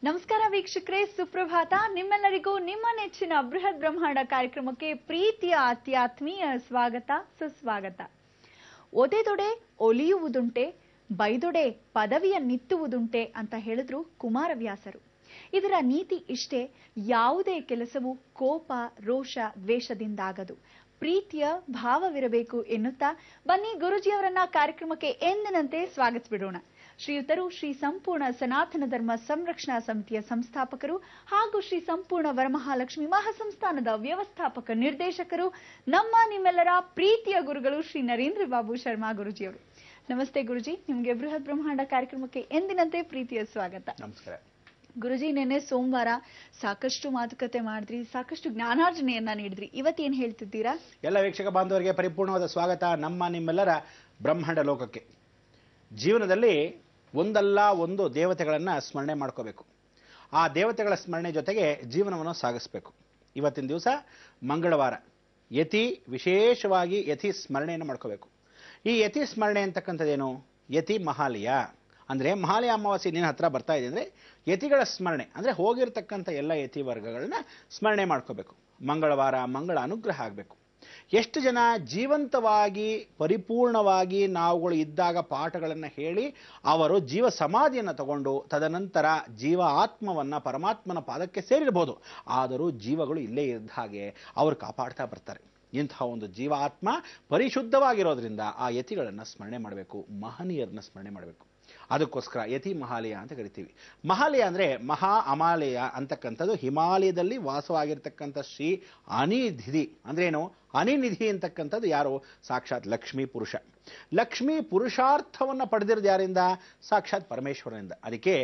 ನಮಸ್ಕಾರ ವೀಕ್ಷಕರೇ, ಸುಪ್ರಭಾತ. ನಿಮ್ಮೆಲ್ಲರಿಗೂ ನಿಮ್ಮ ನೆಚ್ಚಿನ ಬೃಹತ್ ಬ್ರಹ್ಮಾಂಡ ಕಾರ್ಯಕ್ರಮಕ್ಕೆ ಪ್ರೀತಿಯ ಅತ್ಯಾತ್ಮೀಯ ಸ್ವಾಗತ, ಸುಸ್ವಾಗತ. ಒದೆದೊಡೆ ಒಲಿಯುವುದುಂಟೆ, ಬೈದೊಡೆ ಪದವಿಯ ನಿತ್ತುವುದುಂಟೆ ಅಂತ ಹೇಳಿದ್ರು ಕುಮಾರವ್ಯಾಸರು. ಇದರ ನೀತಿ ಇಷ್ಟೇ: ಯಾವುದೇ ಕೆಲಸವು ಕೋಪ, ರೋಷ, ದ್ವೇಷದಿಂದಾಗದು, ಪ್ರೀತಿಯ ಭಾವವಿರಬೇಕು ಎನ್ನುತ್ತಾ ಬನ್ನಿ ಗುರುಜಿಯವರನ್ನ ಕಾರ್ಯಕ್ರಮಕ್ಕೆ ಎಂದಿನಂತೆ ಸ್ವಾಗತಿಸಿಬಿಡೋಣ. ಶ್ರೀಯುತರು ಶ್ರೀ ಸಂಪೂರ್ಣ ಸನಾತನ ಧರ್ಮ ಸಂರಕ್ಷಣಾ ಸಮಿತಿಯ ಸಂಸ್ಥಾಪಕರು ಹಾಗೂ ಶ್ರೀ ಸಂಪೂರ್ಣ ವರಮಹಾಲಕ್ಷ್ಮಿ ಮಹಾಸಂಸ್ಥಾನದ ವ್ಯವಸ್ಥಾಪಕ ನಿರ್ದೇಶಕರು, ನಮ್ಮ ನಿಮ್ಮೆಲ್ಲರ ಪ್ರೀತಿಯ ಗುರುಗಳು ಶ್ರೀ ನರೇಂದ್ರ ಬಾಬು ಶರ್ಮಾ ಗುರುಜಿಯವರು. ನಮಸ್ತೆ ಗುರುಜಿ, ನಿಮಗೆ ಬೃಹತ್ ಬ್ರಹ್ಮಾಂಡ ಕಾರ್ಯಕ್ರಮಕ್ಕೆ ಎಂದಿನಂತೆ ಪ್ರೀತಿಯ ಸ್ವಾಗತ. ನಮಸ್ಕಾರ ಗುರುಜಿ. ನಿನ್ನೆ ಸೋಮವಾರ ಸಾಕಷ್ಟು ಮಾತುಕತೆ ಮಾಡಿದ್ರಿ, ಸಾಕಷ್ಟು ಜ್ಞಾನಾರ್ಜನೆಯನ್ನ ನೀಡಿದ್ರಿ. ಇವತ್ತೇನ್ ಹೇಳ್ತಿದ್ದೀರಾ? ಎಲ್ಲ ವೀಕ್ಷಕ ಬಾಂಧವರಿಗೆ ಪರಿಪೂರ್ಣವಾದ ಸ್ವಾಗತ ನಮ್ಮ ನಿಮ್ಮೆಲ್ಲರ ಬ್ರಹ್ಮಾಂಡ ಲೋಕಕ್ಕೆ. ಜೀವನದಲ್ಲಿ ಒಂದಲ್ಲ ಒಂದು ದೇವತೆಗಳನ್ನ ಸ್ಮರಣೆ ಮಾಡ್ಕೋಬೇಕು. ಆ ದೇವತೆಗಳ ಸ್ಮರಣೆ ಜೊತೆಗೆ ಜೀವನವನ್ನು ಸಾಗಿಸ್ಬೇಕು. ಇವತ್ತಿನ ದಿವಸ ಮಂಗಳವಾರ, ಯತಿ, ವಿಶೇಷವಾಗಿ ಯತಿ ಸ್ಮರಣೆಯನ್ನು ಮಾಡ್ಕೋಬೇಕು. ಈ ಯತಿ ಸ್ಮರಣೆ ಅಂತಕ್ಕಂಥದ್ದೇನು? ಯತಿ ಮಹಾಲಯ ಅಂದರೆ ಮಹಾಲಯ ಅಮಾವಾಸ್ಯೆ ನಿನ್ನ ಹತ್ರ ಬರ್ತಾ ಇದೆ ಅಂದರೆ ಯತಿಗಳ ಸ್ಮರಣೆ ಅಂದರೆ ಹೋಗಿರ್ತಕ್ಕಂಥ ಎಲ್ಲ ಯತಿ ವರ್ಗಗಳನ್ನ ಸ್ಮರಣೆ ಮಾಡ್ಕೋಬೇಕು. ಮಂಗಳವಾರ ಮಂಗಳ ಅನುಗ್ರಹ ಆಗಬೇಕು. ಎಷ್ಟು ಜನ ಜೀವಂತವಾಗಿ ಪರಿಪೂರ್ಣವಾಗಿ ನಾವುಗಳು ಇದ್ದಾಗ ಪಾಠಗಳನ್ನು ಹೇಳಿ ಅವರು ಜೀವ ಸಮಾಧಿಯನ್ನು ತಗೊಂಡು ತದನಂತರ ಜೀವ ಆತ್ಮವನ್ನು ಪರಮಾತ್ಮನ ಪಾದಕ್ಕೆ ಸೇರಿರ್ಬೋದು, ಆದರೂ ಜೀವಗಳು ಇಲ್ಲೇ ಇದ್ದ ಹಾಗೆ ಅವರು ಕಾಪಾಡ್ತಾ ಬರ್ತಾರೆ. ಇಂತಹ ಒಂದು ಜೀವ ಆತ್ಮ ಪರಿಶುದ್ಧವಾಗಿರೋದ್ರಿಂದ ಆ ಯತಿಗಳನ್ನು ಸ್ಮರಣೆ ಮಾಡಬೇಕು, ಮಹನೀಯರನ್ನ ಸ್ಮರಣೆ ಮಾಡಬೇಕು. ಅದಕ್ಕೋಸ್ಕರ ಯತಿ ಮಹಾಲಯ ಅಂತ ಕರಿತೀವಿ. ಮಹಾಲಯ ಅಂದರೆ ಮಹಾ ಅಮಾಲಯ ಅಂತಕ್ಕಂಥದ್ದು ಹಿಮಾಲಯದಲ್ಲಿ ವಾಸವಾಗಿರ್ತಕ್ಕಂಥ ಶ್ರೀ ಅನಿಧಿಧಿ ಅಂದ್ರೇನು? ಅನಿನಿಧಿ ಅಂತಕ್ಕಂಥದ್ದು ಯಾರು? ಸಾಕ್ಷಾತ್ ಲಕ್ಷ್ಮೀ ಪುರುಷ. ಲಕ್ಷ್ಮೀ ಪುರುಷಾರ್ಥವನ್ನು ಪಡೆದಿರೋದು ಯಾರಿಂದ? ಸಾಕ್ಷಾತ್ ಪರಮೇಶ್ವರನಿಂದ. ಅದಕ್ಕೆ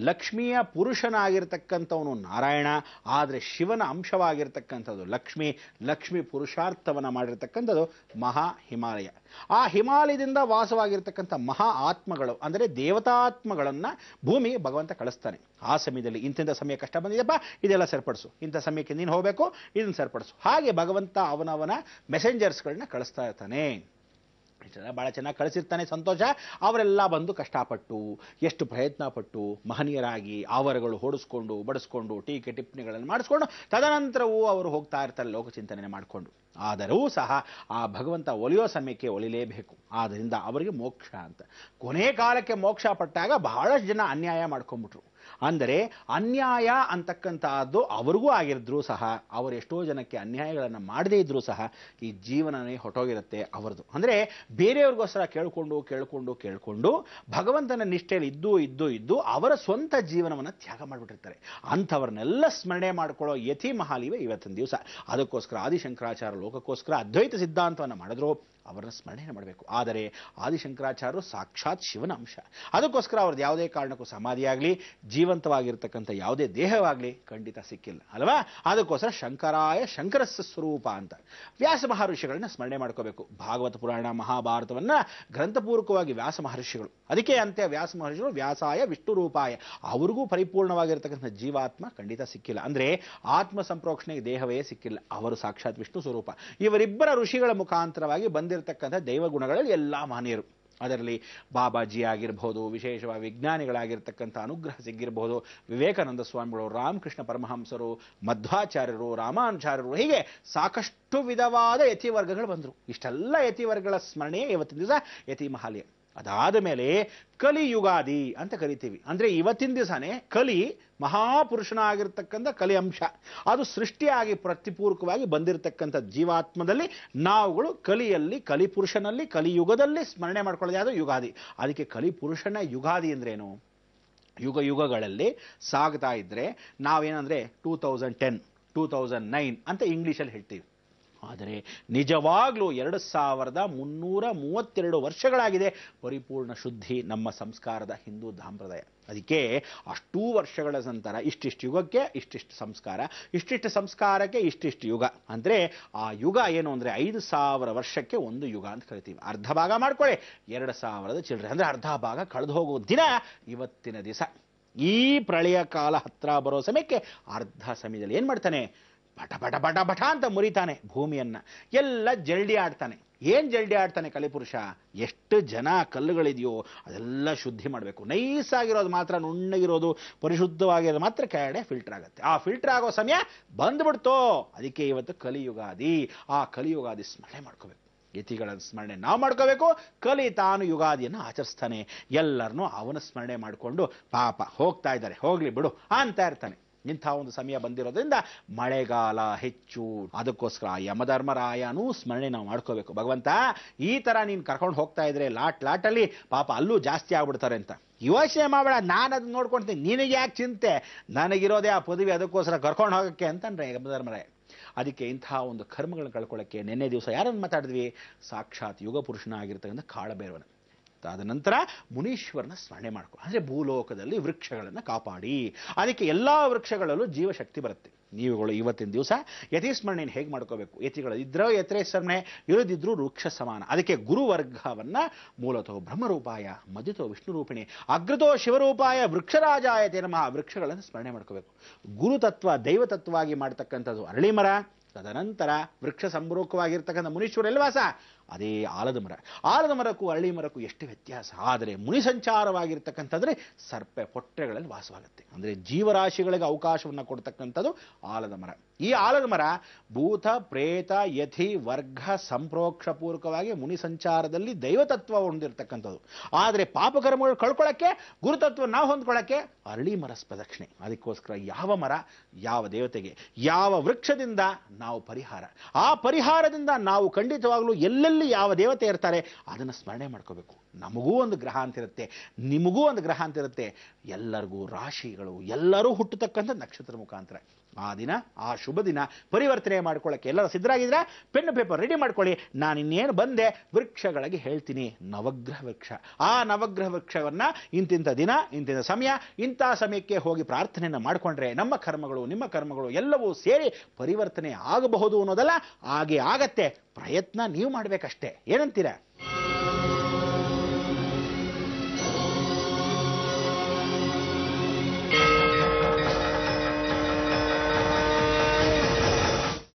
ಲಕ್ಷ್ಮಿಯ ಪುರುಷನಾಗಿರ್ತಕ್ಕಂಥವನು ನಾರಾಯಣ, ಆದರೆ ಶಿವನ ಅಂಶವಾಗಿರ್ತಕ್ಕಂಥದ್ದು ಲಕ್ಷ್ಮಿ. ಲಕ್ಷ್ಮಿ ಪುರುಷಾರ್ಥವನ್ನು ಮಾಡಿರ್ತಕ್ಕಂಥದ್ದು ಮಹಾ ಹಿಮಾಲಯ. ಆ ಹಿಮಾಲಯದಿಂದ ವಾಸವಾಗಿರ್ತಕ್ಕಂಥ ಮಹಾ ಆತ್ಮಗಳು ಅಂದರೆ ದೇವತಾತ್ಮಗಳನ್ನು ಭೂಮಿ ಭಗವಂತ ಕಳಿಸ್ತಾನೆ. ಆ ಸಮಯದಲ್ಲಿ ಇಂಥ ಸಮಯ ಕಷ್ಟ ಬಂದಿದೆಯಪ್ಪ, ಇದೆಲ್ಲ ಸರಿಪಡಿಸು, ಇಂಥ ಸಮಯಕ್ಕೆ ನೀನು ಹೋಗಬೇಕು, ಇದನ್ನು ಸರಿಪಡಿಸು. ಹಾಗೆ ಭಗವಂತ ಅವನವನ ಮೆಸೆಂಜರ್ಸ್ಗಳನ್ನ ಕಳಿಸ್ತಾ ಇರ್ತಾನೆ. ಬಹಳ ಚೆನ್ನಾಗಿ ಕಳಿಸಿರ್ತಾನೆ, ಸಂತೋಷ. ಅವರೆಲ್ಲ ಬಂದು ಕಷ್ಟಪಟ್ಟು ಎಷ್ಟು ಪ್ರಯತ್ನ ಪಟ್ಟು ಮಹನೀಯರಾಗಿ ಆವರಗಳು ಹೊಡಿಸ್ಕೊಂಡು ಬಡಿಸ್ಕೊಂಡು ಟೀಕೆ ಟಿಪ್ಪಣಿಗಳನ್ನು ಮಾಡಿಸ್ಕೊಂಡು ತದನಂತರವೂ ಅವರು ಹೋಗ್ತಾ ಇರ್ತಾರೆ ಲೋಕಚಿಂತನೆ ಮಾಡಿಕೊಂಡು. ಆದರೂ ಸಹ ಆ ಭಗವಂತ ಒಲಿಯೋ ಸಮಯಕ್ಕೆ ಒಲಿಲೇಬೇಕು. ಆದ್ದರಿಂದ ಅವರಿಗೆ ಮೋಕ್ಷ ಅಂತ. ಕೊನೆ ಕಾಲಕ್ಕೆ ಮೋಕ್ಷ ಪಟ್ಟಾಗ ಬಹಳಷ್ಟು ಜನ ಅನ್ಯಾಯ ಮಾಡ್ಕೊಂಡ್ಬಿಟ್ರು. ಅಂದರೆ ಅನ್ಯಾಯ ಅಂತಕ್ಕಂಥದ್ದು ಅವ್ರಿಗೂ ಆಗಿರಿದ್ರೂ ಸಹ ಅವರು ಎಷ್ಟೋ ಜನಕ್ಕೆ ಅನ್ಯಾಯಗಳನ್ನು ಮಾಡದೇ ಇದ್ರೂ ಸಹ ಈ ಜೀವನನೇ ಹೊಟ್ಟೋಗಿರುತ್ತೆ ಅವರದು. ಅಂದರೆ ಬೇರೆಯವ್ರಿಗೋಸ್ಕರ ಕೇಳಿಕೊಂಡು ಭಗವಂತನ ನಿಷ್ಠೆಯಲ್ಲಿ ಇದ್ದು ಅವರ ಸ್ವಂತ ಜೀವನವನ್ನು ತ್ಯಾಗ ಮಾಡಿಬಿಟ್ಟಿರ್ತಾರೆ. ಅಂಥವ್ರನ್ನೆಲ್ಲ ಸ್ಮರಣೆ ಮಾಡ್ಕೊಳ್ಳೋ ಯತಿ ಮಹಾಲಿವೆ ಇವತ್ತಿನ ದಿವಸ. ಅದಕ್ಕೋಸ್ಕರ ಆದಿಶಂಕರಾಚಾರ್ಯ ಲೋಕಕ್ಕೋಸ್ಕರ ಅದ್ವೈತ ಸಿದ್ಧಾಂತವನ್ನು ಮಾಡಿದ್ರು, ಅವರನ್ನ ಸ್ಮರಣೆ ಮಾಡಬೇಕು. ಆದರೆ ಆದಿಶಂಕರಾಚಾರ್ಯರು ಸಾಕ್ಷಾತ್ ಶಿವನ ಅಂಶ. ಅದಕ್ಕೋಸ್ಕರ ಅವ್ರದ್ದು ಯಾವುದೇ ಕಾರಣಕ್ಕೂ ಸಮಾಧಿಯಾಗಲಿ ಜೀವಂತವಾಗಿರ್ತಕ್ಕಂಥ ಯಾವುದೇ ದೇಹವಾಗಲಿ ಖಂಡಿತ ಸಿಕ್ಕಿಲ್ಲ ಅಲ್ವಾ? ಅದಕ್ಕೋಸ್ಕರ ಶಂಕರಾಯ ಶಂಕರಸ್ಯ ಸ್ವರೂಪ ಅಂತ ವ್ಯಾಸ ಮಹರ್ಷಿಗಳನ್ನ ಸ್ಮರಣೆ ಮಾಡ್ಕೋಬೇಕು. ಭಾಗವತ ಪುರಾಣ ಮಹಾಭಾರತವನ್ನ ಗ್ರಂಥಪೂರ್ವಕವಾಗಿ ವ್ಯಾಸ ಮಹರ್ಷಿಗಳು, ಅದಕ್ಕೆ ಅಂತೆ ವ್ಯಾಸ ಮಹರ್ಷಿಗಳು ವ್ಯಾಸಾಯ ವಿಷ್ಣು ರೂಪಾಯ, ಅವ್ರಿಗೂ ಪರಿಪೂರ್ಣವಾಗಿರ್ತಕ್ಕಂಥ ಜೀವಾತ್ಮ ಖಂಡಿತ ಸಿಕ್ಕಿಲ್ಲ. ಅಂದರೆ ಆತ್ಮ ಸಂಪ್ರೋಕ್ಷಣೆಗೆ ದೇಹವೇ ಸಿಕ್ಕಿಲ್ಲ, ಅವರು ಸಾಕ್ಷಾತ್ ವಿಷ್ಣು ಸ್ವರೂಪ. ಇವರಿಬ್ಬರ ಋಷಿಗಳ ಮುಖಾಂತರವಾಗಿ ಬಂದಿರತಕ್ಕಂಥ ದೈವ ಗುಣಗಳಲ್ಲಿ ಎಲ್ಲ ಮಹನೀಯರು. ಅದರಲ್ಲಿ ಬಾಬಾಜಿ ಆಗಿರ್ಬೋದು, ವಿಶೇಷವಾಗಿ ವಿಜ್ಞಾನಿಗಳಾಗಿರ್ತಕ್ಕಂಥ ಅನುಗ್ರಹ ಸಿಗ್ಗಿರ್ಬೋದು, ವಿವೇಕಾನಂದ ಸ್ವಾಮಿಗಳು, ರಾಮಕೃಷ್ಣ ಪರಮಹಂಸರು, ಮಧ್ವಾಚಾರ್ಯರು, ರಾಮಾನುಚಾರ್ಯರು, ಹೀಗೆ ಸಾಕಷ್ಟು ವಿಧವಾದ ಯತಿವರ್ಗಗಳು ಬಂದರು. ಇಷ್ಟೆಲ್ಲ ಯತಿವರ್ಗಗಳ ಸ್ಮರಣೆ ಇವತ್ತಿನ ದಿವಸ ಯತಿ ಮಹಾಲಯ. ಅದಾದ ಮೇಲೆ ಕಲಿಯುಗಾದಿ ಅಂತ ಕರಿತೀವಿ. ಅಂದರೆ ಇವತ್ತಿನ ದಿವಸನೇ ಕಲಿ ಮಹಾಪುರುಷನಾಗಿರ್ತಕ್ಕಂಥ ಕಲಿ ಅಂಶ ಅದು ಸೃಷ್ಟಿಯಾಗಿ ಪ್ರತಿಪೂರ್ವಕವಾಗಿ ಬಂದಿರತಕ್ಕಂಥ ಜೀವಾತ್ಮದಲ್ಲಿ ನಾವುಗಳು ಕಲಿಯಲ್ಲಿ ಕಲಿಪುರುಷನಲ್ಲಿ ಕಲಿಯುಗದಲ್ಲಿ ಸ್ಮರಣೆ ಮಾಡ್ಕೊಳ್ಳೋದು ಯಾವುದು? ಯುಗಾದಿ. ಅದಕ್ಕೆ ಕಲಿಪುರುಷನ ಯುಗಾದಿ ಅಂದ್ರೇನು? ಯುಗಗಳಲ್ಲಿ ಸಾಗ್ತಾ ಇದ್ರೆ ನಾವೇನಂದ್ರೆ 2010, 2009 ಅಂತ ಇಂಗ್ಲೀಷಲ್ಲಿ ಹೇಳ್ತೀವಿ. ಆದರೆ ನಿಜವಾಗ್ಲೂ 2332 ವರ್ಷಗಳಾಗಿದೆ ಪರಿಪೂರ್ಣ ಶುದ್ಧಿ ನಮ್ಮ ಸಂಸ್ಕಾರದ ಹಿಂದೂ ಸಂಪ್ರದಾಯ. ಅದಕ್ಕೆ ಅಷ್ಟೂ ವರ್ಷಗಳ ನಂತರ ಇಷ್ಟಿಷ್ಟು ಯುಗಕ್ಕೆ ಇಷ್ಟಿಷ್ಟು ಸಂಸ್ಕಾರ, ಇಷ್ಟಿಷ್ಟು ಸಂಸ್ಕಾರಕ್ಕೆ ಇಷ್ಟಿಷ್ಟು ಯುಗ. ಅಂದರೆ ಆ ಯುಗ ಏನು ಅಂದರೆ 5000 ವರ್ಷಕ್ಕೆ ಒಂದು ಯುಗ ಅಂತ ಕರಿತೀವಿ. ಅರ್ಧ ಭಾಗ ಮಾಡ್ಕೊಳ್ಳಿ, 2000 ಚಿಲ್ಲರೆ, ಅಂದರೆ ಅರ್ಧ ಭಾಗ ಕಳೆದು ಹೋಗುವ ದಿನ ಇವತ್ತಿನ ದಿವಸ. ಈ ಪ್ರಳಯ ಕಾಲ ಹತ್ರ ಬರೋ ಸಮಯಕ್ಕೆ ಅರ್ಧ ಸಮಯದಲ್ಲಿ ಏನು ಮಾಡ್ತಾನೆ? ಬಟ ಬಟ ಬಟ ಬಟ ಅಂತ ಮುರಿತಾನೆ ಭೂಮಿಯನ್ನ, ಎಲ್ಲ ಜಲ್ಡಿ ಆಡ್ತಾನೆ. ಏನ್ ಜಲ್ಡಿ ಆಡ್ತಾನೆ ಕಲಿಪುರುಷ? ಎಷ್ಟು ಜನ ಕಲ್ಲುಗಳಿದೆಯೋ ಅದೆಲ್ಲ ಶುದ್ಧಿ ಮಾಡಬೇಕು. ನೈಸಾಗಿರೋದು ಮಾತ್ರ, ನುಣ್ಣಗಿರೋದು ಪರಿಶುದ್ಧವಾಗಿರೋದು ಮಾತ್ರ ಕೆಳಗಡೆ ಫಿಲ್ಟರ್ ಆಗುತ್ತೆ. ಆ ಫಿಲ್ಟರ್ ಆಗೋ ಸಮಯ ಬಂದ್ಬಿಡ್ತೋ. ಅದಕ್ಕೆ ಇವತ್ತು ಕಲಿಯುಗಾದಿ. ಆ ಕಲಿಯುಗಾದಿ ಸ್ಮರಣೆ ಮಾಡ್ಕೋಬೇಕು. ಯತಿಗಳ ಸ್ಮರಣೆ ನಾವು ಮಾಡ್ಕೋಬೇಕು. ಕಲಿ ತಾನು ಯುಗಾದಿಯನ್ನು ಆಚರಿಸ್ತಾನೆ. ಎಲ್ಲರನ್ನೂ ಅವನ ಸ್ಮರಣೆ ಮಾಡಿಕೊಂಡು ಪಾಪ ಹೋಗ್ತಾ ಇದ್ದಾರೆ, ಹೋಗ್ಲಿ ಬಿಡು ಅಂತ ಇರ್ತಾನೆ. ಇಂಥ ಒಂದು ಸಮಯ ಬಂದಿರೋದ್ರಿಂದ ಮಳೆಗಾಲ ಹೆಚ್ಚು. ಅದಕ್ಕೋಸ್ಕರ ಯಮಧರ್ಮರಾಯನೂ ಸ್ಮರಣೆ ನಾವು ಮಾಡ್ಕೋಬೇಕು. ಭಗವಂತ, ಈ ತರ ನೀನು ಕರ್ಕೊಂಡು ಹೋಗ್ತಾ ಇದ್ರೆ ಲಾಟಲ್ಲಿ ಪಾಪ ಅಲ್ಲೂ ಜಾಸ್ತಿ ಆಗ್ಬಿಡ್ತಾರೆ ಅಂತ ಯೋಚನೆ ಮಾಡಬೇಡ, ನಾನು ಅದನ್ನ ನೋಡ್ಕೊಳ್ತೀನಿ, ನಿನಗೆ ಯಾಕೆ ಚಿಂತೆ, ನನಗಿರೋದೇ ಆ ಪದವಿ, ಅದಕ್ಕೋಸ್ಕರ ಕರ್ಕೊಂಡು ಹೋಗಕ್ಕೆ ಅಂತಂದ್ರೆ ಯಮಧರ್ಮರಾಯ. ಅದಕ್ಕೆ ಇಂಥ ಒಂದು ಕರ್ಮಗಳನ್ನ ಕಳ್ಕೊಳ್ಳೋಕ್ಕೆ ನಿನ್ನೆ ದಿವಸ ಯಾರನ್ನು ಮಾತಾಡಿದ್ವಿ? ಸಾಕ್ಷಾತ್ ಯುಗ ಪುರುಷನ ಆಗಿರ್ತಕ್ಕಂಥ ಕಾಳಭೈರವನ. ಅದ ನಂತರ ಮುನೀಶ್ವರನ ಸ್ಮರಣೆ ಮಾಡ್ಕೊ. ಅಂದರೆ ಭೂಲೋಕದಲ್ಲಿ ವೃಕ್ಷಗಳನ್ನು ಕಾಪಾಡಿ. ಅದಕ್ಕೆ ಎಲ್ಲ ವೃಕ್ಷಗಳಲ್ಲೂ ಜೀವಶಕ್ತಿ ಬರುತ್ತೆ. ನೀವುಗಳು ಇವತ್ತಿನ ದಿವಸ ಯತಿ ಸ್ಮರಣೆಯನ್ನು ಹೇಗೆ ಮಾಡ್ಕೋಬೇಕು? ಯತಿಗಳು ಇದ್ರೋ ಯತ್ರೆ ಸ್ಮರಣೆ, ಇರೋದಿದ್ರು ವೃಕ್ಷ ಸಮಾನ. ಅದಕ್ಕೆ ಗುರುವರ್ಗವನ್ನ ಮೂಲತೋ ಬ್ರಹ್ಮರೂಪಾಯ, ಮಧ್ಯತೋ ವಿಷ್ಣು ರೂಪಿಣಿ, ಅಗ್ರತೋ ಶಿವರೂಪಾಯ, ವೃಕ್ಷರಾಜಾಯತೆ ನಮಃ. ವೃಕ್ಷಗಳನ್ನು ಸ್ಮರಣೆ ಮಾಡ್ಕೋಬೇಕು. ಗುರುತತ್ವ ದೈವತತ್ವವಾಗಿ ಮಾಡ್ತಕ್ಕಂಥದ್ದು ಅರಳಿ ಮರ. ತದನಂತರ ವೃಕ್ಷ ಸಂರೂಪವಾಗಿರ್ತಕ್ಕಂಥ ಮುನೀಶ್ವರ ಎಲ್ವಾಸ ಅದೇ ಆಲದ ಮರ. ಆಲದ ಮರಕ್ಕೂ ಅರಳಿ ಮರಕ್ಕೂ ಎಷ್ಟು ವ್ಯತ್ಯಾಸ. ಆದರೆ ಮುನಿ ಸಂಚಾರವಾಗಿರ್ತಕ್ಕಂಥದ್ರೆ ಸರ್ಪೆ ಪೊಟ್ಟೆಗಳಲ್ಲಿ ವಾಸವಾಗುತ್ತೆ. ಅಂದರೆ ಜೀವರಾಶಿಗಳಿಗೆ ಅವಕಾಶವನ್ನು ಕೊಡ್ತಕ್ಕಂಥದ್ದು ಆಲದ ಮರ. ಈ ಆಲದ ಮರ ಭೂತ ಪ್ರೇತ ಯಥಿ ವರ್ಗ ಸಂಪ್ರೋಕ್ಷ ಪೂರ್ವಕವಾಗಿ ಮುನಿ ಸಂಚಾರದಲ್ಲಿ ದೈವತತ್ವ ಹೊಂದಿರತಕ್ಕಂಥದ್ದು. ಆದರೆ ಪಾಪಕರ್ಮಗಳು ಕಳ್ಕೊಳ್ಳೋಕ್ಕೆ, ಗುರುತತ್ವ ನಾವು ಹೊಂದ್ಕೊಳ್ಳೋಕ್ಕೆ ಅರಳಿ ಮರ ಪ್ರದಕ್ಷಿಣೆ. ಅದಕ್ಕೋಸ್ಕರ ಯಾವ ಮರ, ಯಾವ ದೇವತೆಗೆ, ಯಾವ ವೃಕ್ಷದಿಂದ ನಾವು ಪರಿಹಾರ, ಆ ಪರಿಹಾರದಿಂದ ನಾವು ಖಂಡಿತವಾಗಲೂ ಎಲ್ಲೆಲ್ಲಿ ಯಾವ ದೇವತೆ ಇರ್ತಾರೆ ಅದನ್ನು ಸ್ಮರಣೆ ಮಾಡ್ಕೋಬೇಕು. ನಮಗೂ ಒಂದು ಗ್ರಹ ಅಂತಿರುತ್ತೆ, ನಿಮಗೂ ಒಂದು ಗ್ರಹ ಅಂತಿರುತ್ತೆ. ಎಲ್ಲರಿಗೂ ರಾಶಿಗಳು, ಎಲ್ಲರೂ ಹುಟ್ಟತಕ್ಕಂಥ ನಕ್ಷತ್ರ ಮುಖಾಂತರ. ಆ ದಿನ, ಆ ಶುಭ ದಿನ ಪರಿವರ್ತನೆ ಮಾಡ್ಕೊಳ್ಳೋಕ್ಕೆ ಎಲ್ಲರೂ ಸಿದ್ಧರಾಗಿದ್ರೆ ಪೆನ್ ಪೇಪರ್ ರೆಡಿ ಮಾಡ್ಕೊಳ್ಳಿ. ನಾನು ಇನ್ನೇನು ಬಂದೆ ವೃಕ್ಷಗಳಿಗೆ ಹೇಳ್ತೀನಿ. ನವಗ್ರಹ ವೃಕ್ಷ. ಆ ನವಗ್ರಹ ವೃಕ್ಷವನ್ನ ಇಂತಿಂಥ ದಿನ, ಇಂತಿಂಥ ಸಮಯ, ಇಂಥ ಸಮಯಕ್ಕೆ ಹೋಗಿ ಪ್ರಾರ್ಥನೆಯನ್ನು ಮಾಡಿಕೊಂಡ್ರೆ ನಮ್ಮ ಕರ್ಮಗಳು, ನಿಮ್ಮ ಕರ್ಮಗಳು ಎಲ್ಲವೂ ಸೇರಿ ಪರಿವರ್ತನೆ ಆಗಬಹುದು ಅನ್ನೋದಲ್ಲ, ಹಾಗೆ ಆಗತ್ತೆ. ಪ್ರಯತ್ನ ನೀವು ಮಾಡಬೇಕಷ್ಟೇ. ಏನಂತೀರ?